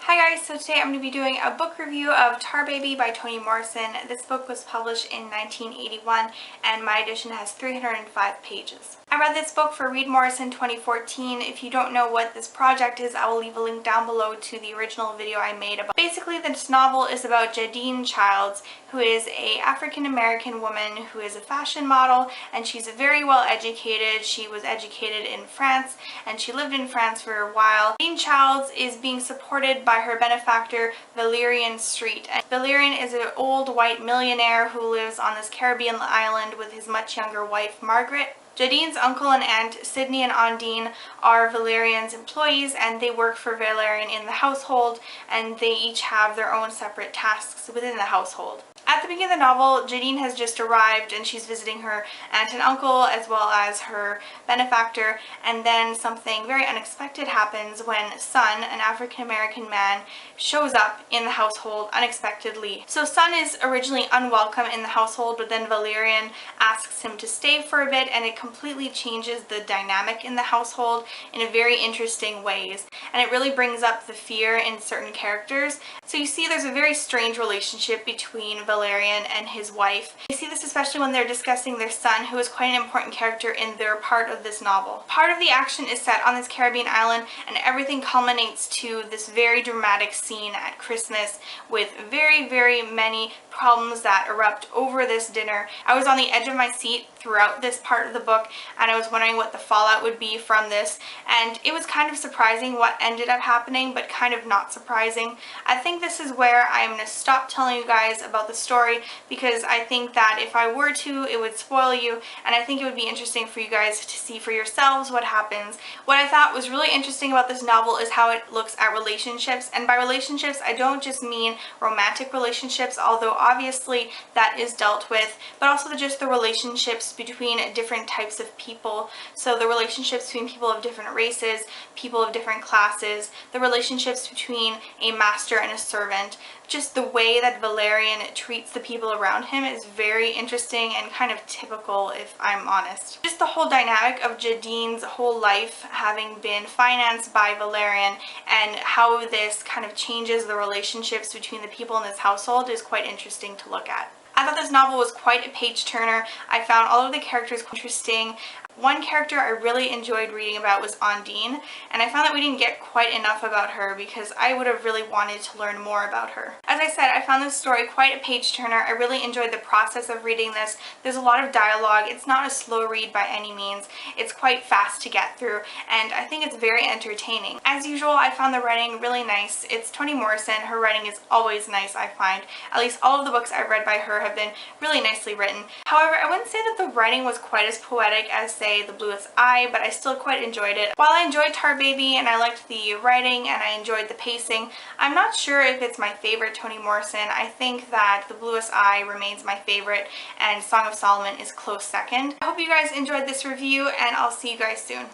Hi guys, so today I'm going to be doing a book review of Tar Baby by Toni Morrison. This book was published in 1981 and my edition has 305 pages. I read this book for Read Morrison 2014. If you don't know what this project is, I will leave a link down below to the original video I made about. Basically, this novel is about Jadine Childs, who is an African-American woman who is a fashion model, and she's very well educated. She was educated in France and she lived in France for a while. Jadine Childs is being supported by her benefactor Valerian Street. And Valerian is an old white millionaire who lives on this Caribbean island with his much younger wife Margaret. Jadine's uncle and aunt, Sydney and Ondine, are Valerian's employees and they work for Valerian in the household, and they each have their own separate tasks within the household. At the beginning of the novel, Jadine has just arrived and she's visiting her aunt and uncle as well as her benefactor, and then something very unexpected happens when Son, an African-American man, shows up in the household unexpectedly. So Son is originally unwelcome in the household, but then Valerian asks him to stay for a bit and it completely changes the dynamic in the household in a very interesting ways, and it really brings up the fear in certain characters. So you see there's a very strange relationship between Valerian and his wife. You see this especially when they're discussing their son, who is quite an important character in their part of this novel. Part of the action is set on this Caribbean island and everything culminates to this very dramatic scene at Christmas with very many problems that erupt over this dinner. I was on the edge of my seat throughout this part of the book and I was wondering what the fallout would be from this, and it was kind of surprising what ended up happening, but kind of not surprising. I think this is where I'm going to stop telling you guys about the story, because I think that if I were to, it would spoil you, and I think it would be interesting for you guys to see for yourselves what happens. What I thought was really interesting about this novel is how it looks at relationships, and by relationships I don't just mean romantic relationships, although obviously that is dealt with, but also just the relationships between different types of people. So the relationships between people of different races, people of different classes, the relationships between a master and a servant. Just the way that Valerian treats the people around him is very interesting and kind of typical, if I'm honest. Just the whole dynamic of Jadine's whole life having been financed by Valerian and how this kind of changes the relationships between the people in this household is quite interesting to look at. I thought this novel was quite a page turner. I found all of the characters interesting. One character I really enjoyed reading about was Ondine, and I found that we didn't get quite enough about her because I would have really wanted to learn more about her. As I said, I found this story quite a page turner. I really enjoyed the process of reading this. There's a lot of dialogue. It's not a slow read by any means. It's quite fast to get through, and I think it's very entertaining. As usual, I found the writing really nice. It's Toni Morrison. Her writing is always nice, I find. At least all of the books I've read by her have been really nicely written. However, I wouldn't say that the writing was quite as poetic as, say, The Bluest Eye, but I still quite enjoyed it. While I enjoyed Tar Baby and I liked the writing and I enjoyed the pacing, I'm not sure if it's my favorite Toni Morrison. I think that The Bluest Eye remains my favorite and Song of Solomon is close second. I hope you guys enjoyed this review and I'll see you guys soon.